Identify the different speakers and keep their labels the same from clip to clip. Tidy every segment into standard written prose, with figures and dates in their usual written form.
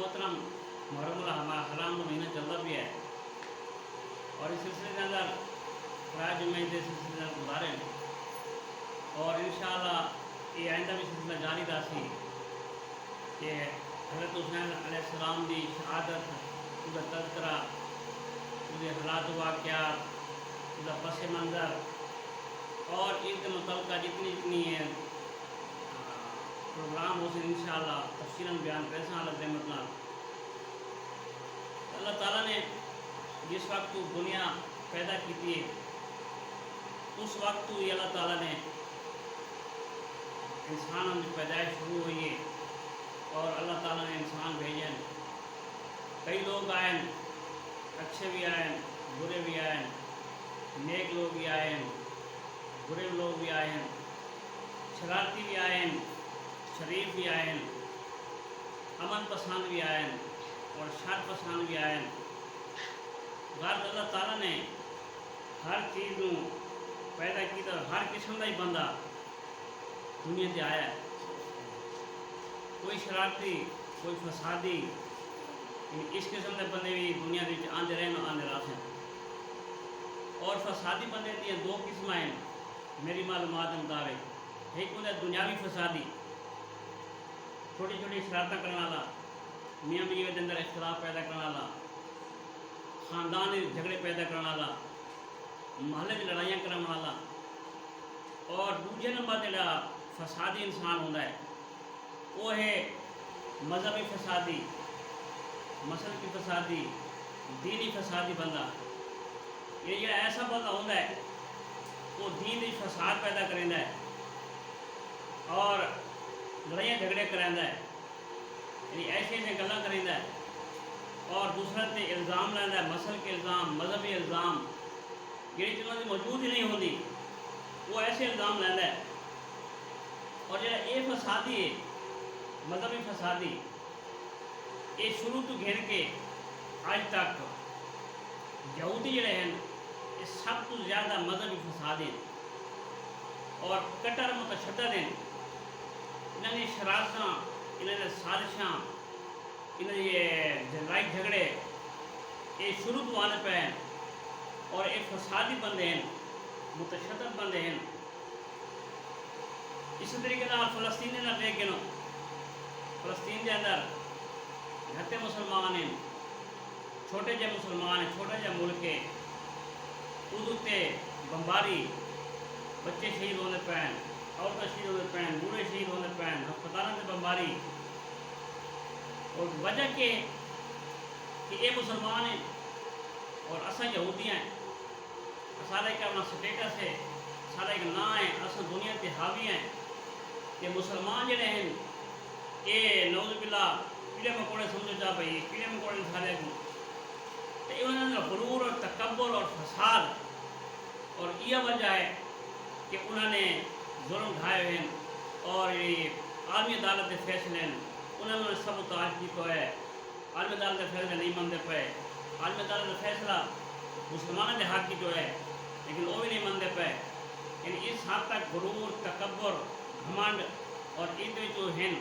Speaker 1: मोहतरम मुहर्रम हराम का महीना चलता भी है और इस सिलसिले के अंदर प्राय जुम्मे के सिलसिले गुजारे और इंशाअल्लाह ये आइंदा भी सिलसिला जारी रही कि हज़रत हुसैन अलैहिस्सलाम की शहादत उसका तज़किरा उसके हालात वाक़यात उसका पस मंज़र और इसके मुतल्लिक़ जितनी प्रोग्राम हो सके इंशाअल्लाह तफसीलन बयान कैसे हालत मतलब अल्लाह ताला ने जिस वक्त दुनिया पैदा की थी उस वक्त ही अल्लाह ताला ने इंसान की पैदाइश शुरू हुई है और अल्लाह ताला ने इंसान भेजे। कई लोग आए, अच्छे भी आए, बुरे भी आए, नेक लोग भी आए, बुरे लोग भी आए, शरारती भी आए, शरीफ भी आए, अमन पसंद भी आए और शर पसंद भी आए। गर्द अल्लाह ताला ने हर चीज़ को पैदा किया, हर किस्म का ही बंदा दुनिया से आया। कोई शरारती, कोई फसादी, इस किस्म के बंदे भी दुनिया के आते रहे आते रहे। और फसादी बंदे दी दो किस्म हैं मेरी मालूमात के मुताबिक। एक होता दुनियावी फसादी, छोटी छोटी शरारत करने वाला, मियाँ बीवी के अंदर इख्तलाफ पैदा करने वाला, ख़ानदान झगड़े पैदा करने वाला, महल्ले की लड़ाइयाँ करने वाला। और दूजे नंबर जो फसादी इंसान होता है वो है मजहबी फसादी, मसल की फसादी, दीनी फसादी बंदा। ये जो ऐसा बंदा होता है वो दीन की फसाद पैदा करेंदा है और लड़ाइयाँ झगड़े करांदा है, यानी ऐसे ऐसे गल्लां करेंदा है और दूसरे से इल्ज़ाम लैंदा है, मसल के इल्ज़ाम, मजहबी इल्ज़ाम जी चीज़ों की मौजूद ही नहीं होती वो ऐसे इल्ज़ाम लैंदा है। और जो ये फसादी है मजहबी फसादी, ये शुरू तो घेर के आज तक यहूदी जड़े हैं ये सब तो ज़्यादा मजहबी फसाद हैं और कट्टर मुतशद्दिद हैं। इन्होंने शरारत, इन्होंने साजिशां, इन्होंने ये लड़ाई झगड़े ये शुरू तो आने पे हैं और एक फसादी बंदे हैं, मुतशद्दिद बंदे हैं। इसी तरीके से फ़लस्तीन ना देख गिनो, फ़लस्तीन के अंदर घटे मुसलमान हैं, छोटे जे मुसलमान हैं, छोटे जे मुल्क है, उदूते बमबारी, बच्चे शहीद होने पे, औरतें शहीद होने पे, बूढ़े शहीद होने पे, अस्पतालों से बमबारी। और वजह के कि ये मुसलमान हैं और असा यहूदी हैं, सारा एक अपना स्टेटस है, सारा एक ना है, असा दुनिया के हावी हैं कि मुसलमान जड़े हैं ये नौज़ुबिल्ला कीड़े मकोड़े समझो जा भाई, कीड़े मकोड़े सारे को तो उन्होंने गुरूर और तकब्बुर और फसाद और यह वजह है कि उन्होंने जुल्म ढाए हैं और ये आलमी अदालत के फैसले उन्होंने सब ताज की तो है। आलमी अदालत के फैसले नहीं मानते पे, आलमी अदालत का फैसला मुसलमानों के हक की जो है लेकिन वो भी नहीं मानते पे। यानी इस हद तक गुरूर, तकब्बुर, घमंड और ये जो हैं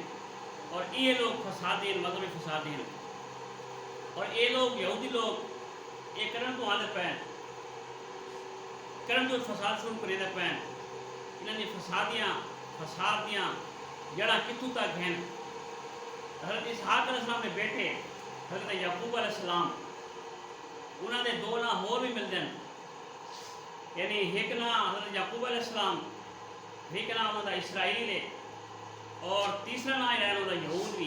Speaker 1: और ये लोग फसादी हैं, मजहबी फसादी हैं। और ये लोग यहूदी लोग ये करन तो आते पे, करन जो फसाद शुरू कर पे, इन्होंने फसादियाँ जड़ा कितों तक हैं। हज़रत इसहाक़ अलैहिस्सलाम के बेटे हज़रत याकूब अलैहिस्सलाम उन्होंने दो ना होर भी मिलते हैं, यानी एक ना हज़रत याकूब अलैहिस्सलाम, एक ना उन्होंने इसराइल है और तीसरा ना है उन्होंने यहूद भी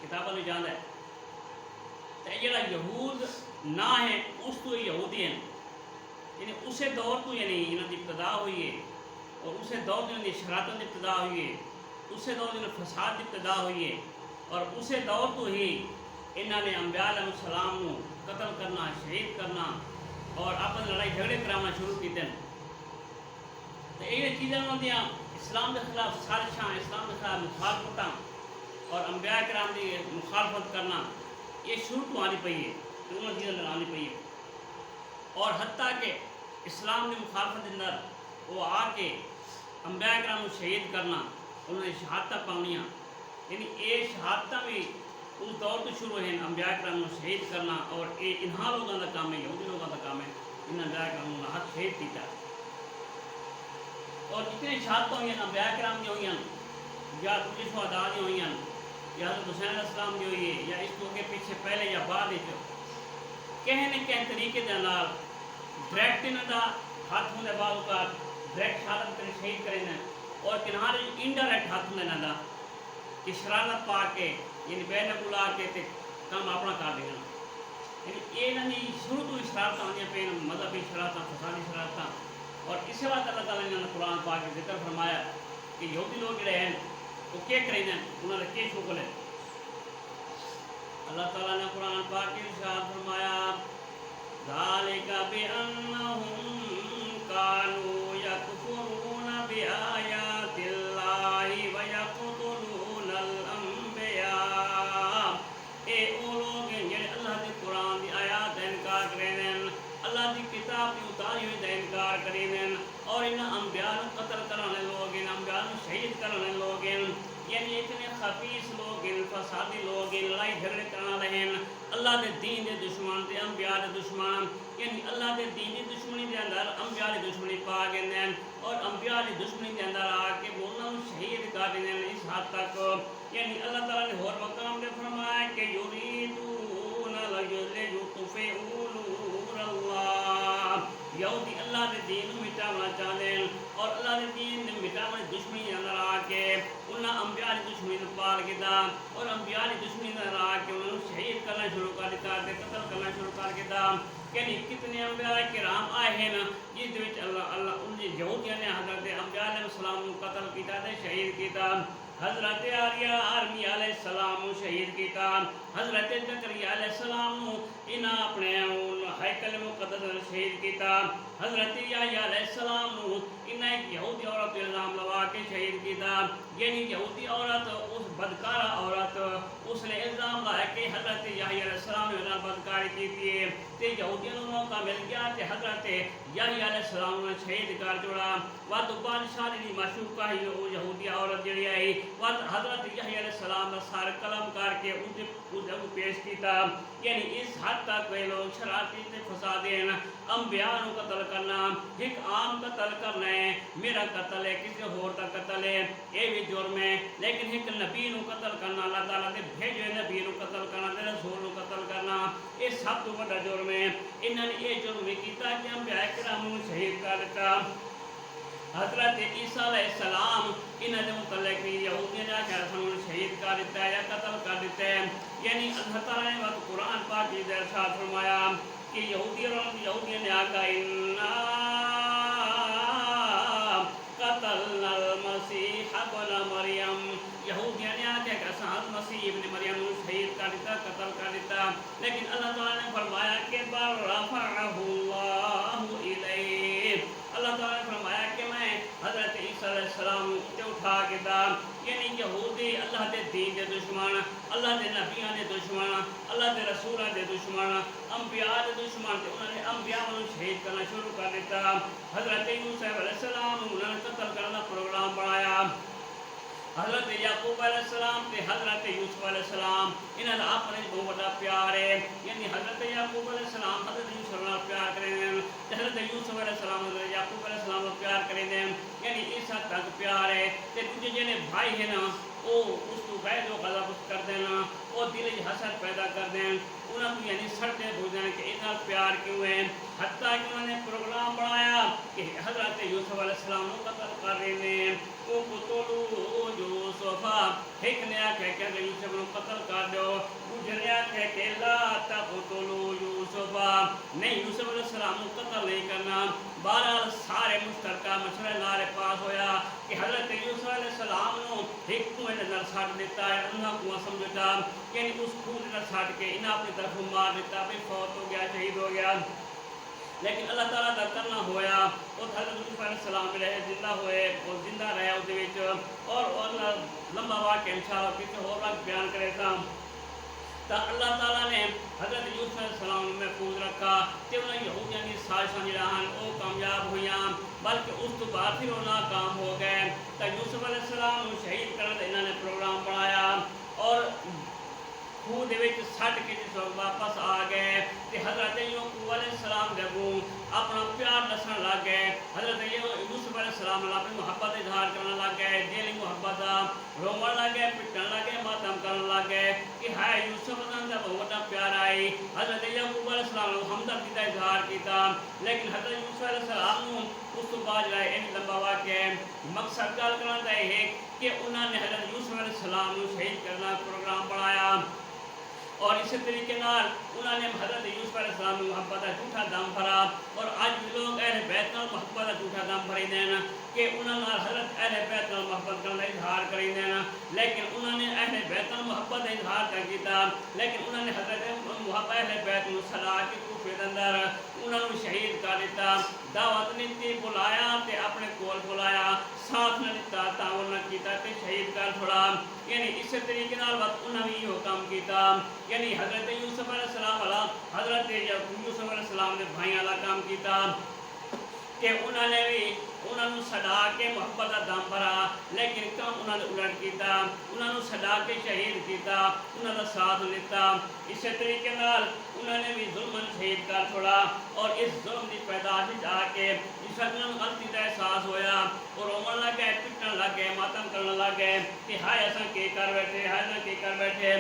Speaker 1: किताबों में जाता है। तो जरा यहूद ना है उस तो यहूदी हैं, यानी उसे दौर तो यानी इन्होंने इब्तदा हुई है और उसे दौर इन्होंने शरारत की इब्तदा हुई है, उसे दौर इन्होंने फसाद की इब्तदा हुई है और उसे दौर तो ही इन्होंने अंबिया अलैहिस्सलाम को कत्ल करना, शहीद करना और अपन लड़ाई झगड़े कराना शुरू किए। तो ये चीज़ें होंगे इस्लाम के खिलाफ साजिशां, इस्लाम के खिलाफ मुखालफत और अंबिया किराम की मुखालफत करना ये शुरू तो आनी पई है, उन्होंने चीज़ें आनी पई है। और हत्ता के इस्लाम की मुखालफत अंदर वो आके अंबिया किराम को शहीद करना, उन्होंने शहादत पाउनियाँ, यानी ये शहादत भी اس دور تو شروع ہیں انبیاء کرام کو شہید کرنا، اور یہ انہاں لوگوں کا کام ہے، یہودی لوگوں کا کام ہے، ان انبیاء کرام کو حق شہید کیتا۔ اور اتنے شہادتیں ہوئی ہیں انبیاء کرام کی ہوئی ہیں، یا دوسرے شہداء کی ہوئی ہیں، یا حضرت حسین علیہ السلام کی ہوئی ہے، یا اس کو کے پیچھے پہلے یا بعد کہیں نہ کہیں طریقے دے نال ڈائریکٹ انہاں دا ہاتھ ہوں دے بعد اوقات ڈائریکٹ شہادت کرے شہید کریں اور کنارے انڈائریکٹ ہاتھ ہوں دے دا کہ شرارت پا کے یعنی بین بلا کے تے کام اپنا کر دینا، یعنی یہ نہیں شروع تو شرارت آنی پہ مذہبی شرارت فسادی شرارت، اور اسی بات اللہ تعالیٰ نے قرآن پاک کے ذکر فرمایا کہ یہودی لوگ جڑے ہیں وہ کیا کریں انہوں نے کیا شکل ہے۔ اللہ تعالیٰ نے قرآن پاک کے ارشاد فرمایا ذالک بأنہم کانوا یکفرون بآیات اللہ ویقتلون الانبیاء، اے او لوگ ہیں جڑے اللہ دی قرآن دی آیات دا انکار کریں، اللہ دی کتاب دی اتاری ہوئی دا انکار کریں، اور ان انبیاء نو قتل کرنے لوگ ہیں، انبیاء نو شہید کرنے لوگ ہیں، یعنی اتنے خبیث لوگ ہیں، فسادی لوگ ہیں، لڑائی جھگڑے کرنا رہے ہیں، اللہ دے دین دے دشمن تے انبیاء دے دشمن، یعنی اللہ دے دین دی دشمنی دے اندر انبیاء دی دشمنی پا گئے ہیں، اور انبیاء دی دشمنی دے اندر آ کے وہ انہاں نوں شہید کر دیں اس حد تک، یعنی اللہ تعالیٰ نے اور مقام دے فرمایا کہ یریدون لیطفئوا نور اللہ، یہودی اللہ دے دین کو مٹانا چاہتے ہیں، اور اللہ دے دین مٹانے دشمنی کے اندر آ کے انہاں انبیاء دی دشمنی کو پال کیتا، اور انبیاء دی دشمنی کے اندر آ کے انہوں نے شہید کرنا شروع کر دیتا، قتل کرنا شروع کر دیتا، یعنی کتنے انبیاء کرام آئے ہیں جس وچ اللہ ان یہودیاں نے حضرت انبیاء علیہ السلام کو قتل کیتا تے شہید کیتا، حضرت آرمی علیہ السلام شہید کیتا، حضرت زکریا علیہ السلام انہاں اپنے ہیکل مقدس شہید کیتا، حضرت یحییٰ علیہ السلام انہاں ایک یہودی عورت پہ الزام لگا کے شہید کیتا، یعنی یہودی عورت اس بدکارہ عورت اس نے الزام لایا کہ حضرت یحییٰ علیہ السلام نے انہاں بدکاری کی تھی، تے یہودیوں کو موقع مل گیا تے حضرت یحییٰ علیہ السلام نے شہید کر چھوڑا، وقت بادشاہ دی معشوقہ ہی وہ یہودی عورت جڑی آئی وقت حضرت یحییٰ علیہ السلام نے سارے قلم کر کے اس کو پیش کیتا، یعنی اس حد تک وہ لوگ شرارتی تے فسادی ہیں، انبیاء کو قتل کرنا ایک عام قتل کرنا ہے، میرا قتل ہے کسی اور کا قتل ہے یہ بھی جرم ہے، لیکن ایک نبی کو قتل کرنا اللہ تعالیٰ نے بھیجے نبی کو قتل کرنا تے رسول کو قتل کرنا یہ سب تو بڑا جرم ہے، انہوں نے یہ جرم بھی کیتا کہ انبیاء کرام کو شہید کر دیتا۔ حضرت عیسیٰ علیہ السلام انہوں نے متعلق یہودیوں نے شہید کر دیتا ہے یا قتل کر دیتا ہے، یعنی اللہ تعالیٰ نے وقت قرآن پاک کی ارشاد فرمایا کہ یہودیوں نے آقا انا قتلنا المسیح ابن مریم، یہودیوں نے آقا کہ اساں مسیح ابن مریم کو شہید کر دیتا قتل کر دیتا، لیکن اللہ تعالیٰ نے فرمایا کہ بل رفعہ اللہ الیہ، اللہ تعالیٰ نے فرمایا کہ میں حضرت عیسیٰ علیہ السلام کو اٹھا کے دا، یعنی یہودی اللہ دے دین دے دشمن، اللہ دے نبیان دے دشمن، اللہ دے رسولان دے دشمن، انبیاء دے دشمن تے انہوں نے انبیاء کو شہید کرنا شروع کر دیتا، حضرت یوسف علیہ السلام انہوں نے قتل کرنا پروگرام بنایا، حضرت یعقوب علیہ السلام تے حضرت یوسف علیہ السلام انہاں دا اپنے بہت بڑا پیار ہے، یعنی حضرت یعقوب علیہ السلام حضرت یوسف علیہ پیار کریں ہیں، حضرت یوسف علیہ السلام حضرت یعقوب علیہ السلام پیار کریں ہیں، یعنی اس حد تک پیار ہے تے دوجے جنے بھائی ہیں نا وہ اس کو غیر و غضب کر دینا، وہ دل حسد پیدا کر دیں، انہوں کو یعنی سڑتے بھوجیں کہ اتنا پیار کیوں ہے، حتیٰ کہ انہوں نے پروگرام بنایا کہ حضرت یوسف علیہ السلام کو قتل کر رہے ہیں، وہ قتلوا یوسفا، ایک نے آکھے کہ یوسف کو قتل کر دو، دوسرے آکھے کہ لا تقتلوا یوسفا، نہیں یوسف علیہ السلام کو قتل نہیں کرنا، بہرحال سارے مشترکہ مشورے نارے پاس ہویا کہ حضرت یوسف علیہ السلام نے ایک کنویں نظر ساٹ دیتا ہے، انہاں کنواں سمجھتا، یعنی اس کنویں نظر ساٹ کے انہاں اپنی طرف مار دیتا، بھی فوت ہو گیا شہید ہو گیا، لیکن اللہ تعالیٰ کا کرنا ہویا اور حضرت یوسف علیہ السلام رہے زندہ ہوئے اور زندہ رہے اس وچ، اور لمبا واقعہ انشاءاللہ کسی اور وقت بیان کرے تا اللہ تعالیٰ نے حضرت یوسف علیہ السلام میں محفوظ رکھا کہ انہیں یہودیاں کی سازشاں جڑان وہ کامیاب ہوئیاں، بلکہ اس تو بعد پھر وہ ناکام ہو گئے، تا یوسف علیہ السلام کو شہید کرنے انہوں نے پروگرام بنایا، اور सलाम अपनी मुहब्बत इजहार करने लग गए, दिली मुहब्बत का रोमन लग गए, पिटन लग गए, मातम करने लग गए कि हाय यूसुफ का बहुत बड़ा प्यार आई। हजरत याकूब अलैहिस्सलाम हमदर्दी का इजहार किया, लेकिन हजरत यूसुफ अलैहिस्सलाम उस तो बाद जो है लंबा वाक़या है, मकसद गल करना है कि उन्होंने हजरत यूसुफ अलैहिस्सलाम को शहीद करना प्रोग्राम बनाया और इसी तरीके नाल उन्होंने हजरत यूसुफ अलैहिस्सलाम की मुहब्बत का झूठा दम भरा। और अज भी लोग अहले बैत नाल मुहब्बत का झूठा दम भरीदे हैं कि उन्होंने हजरत अहले बैत नाल मुहब्बत करने का इजहार करीदे हैं, लेकिन उन्होंने अहले बैत नाल मुहब्बत का इजहार कर किया, लेकिन उन्होंने हजरत मुहब्बत अहले बैत को सदा के कूफे के अंदर उन्होंने शहीद कर दिता। दावत नहीं दी, बुलाया ते अपने कोल बुलाया, साथ न दिता, तावन न किया ते शहीद कर छोड़ा। यानी इस तरीके नाल वक्त उन्होंने भी यो काम किया, यानी हजरत यूसुफ अलैहिस्सलाम वाला हजरत यूसुफ अलैहिस्सलाम ने भाई वाला काम किया कि उन्होंने भी उन्होंने सदा के मुहब्बत का दम भरा, लेकिन काम उन्होंने उलट किया, उन्होंने सदा के शहीद किया, उन्होंने साथ लिता। इस तरीके नाल उन्होंने भी जुल्मन शहीद कर छोड़ा और इस जुल्म की पैदाश आके इस गलती का एहसास होया और रोमन लग गए, पिटन लग गए, मातम करने लग गए कि हाय असा के कर बैठे, हाय असा के कर बैठे।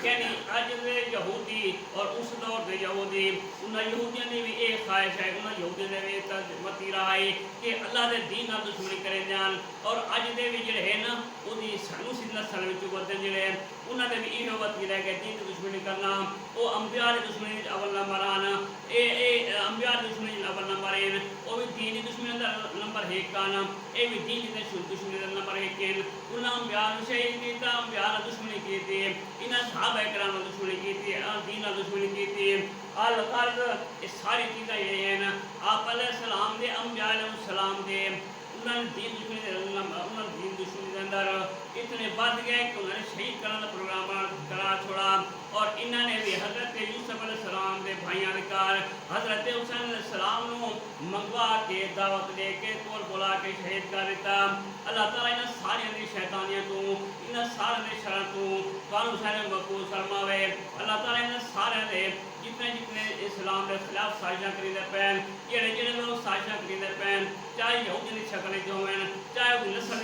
Speaker 1: यानी अज के यहूदी और उस दौर के यहूदी उन्होंने यहूदियों ने भी एक ख्वाहिश है, उन्होंने यहूदियों ने भी मती रहा है कि अल्लाह के दीन नाल दुश्मनी करें जान। और अज के भी जोड़े है ना वो सानू सी नस्ल में बदले जोड़े उन्होंने भी इहो वती रह गए दीन की दुश्मनी करना, वो अंबिया की दुश्मनी अव्वल नंबर आना, अंबिया की दुश्मनी अव्वल नंबर एन, वो भी दीन की दुश्मनी नंबर एक आना, ये भी दीन की दुश्मनी नंबर एक एन। उन्हें अंबिया शहीद किया, अंबिया दुश्मनी की थी, इन्हें सहाबा किराम दुश्मनी की थी, दीन दुश्मनी की थी। अल गर्ज ये सारी चीज़ें ये हैं आप अलैहिस्सलाम दे अंबिया अलैहिस्सलाम दे उन्होंने दीन दुश्मनी के अंदर इतने बढ़ गए कि उन्होंने शहीद करने का प्रोग्राम करा छोड़ा। और इन्होंने भी हजरत यूसुफ अलैहिस्सलाम के भाइयों के घर हजरत हुसैन अलैहिस्सलाम को मंगवा के दावत दे के कोल बुला के शहीद कर दिता। अल्लाह ताला इन सारी शैतानियों को इन सारे शर को कानून सारे महफूज फरमावे। अल्लाह ताला इन सारे जितने जितने इस्लाम के खिलाफ साजिशां करीदे पैन, जेड़े लोग साजिशां करीदे पैन, चाहे यहूदी की शक्ल च होवन, चाहे वो नस्ल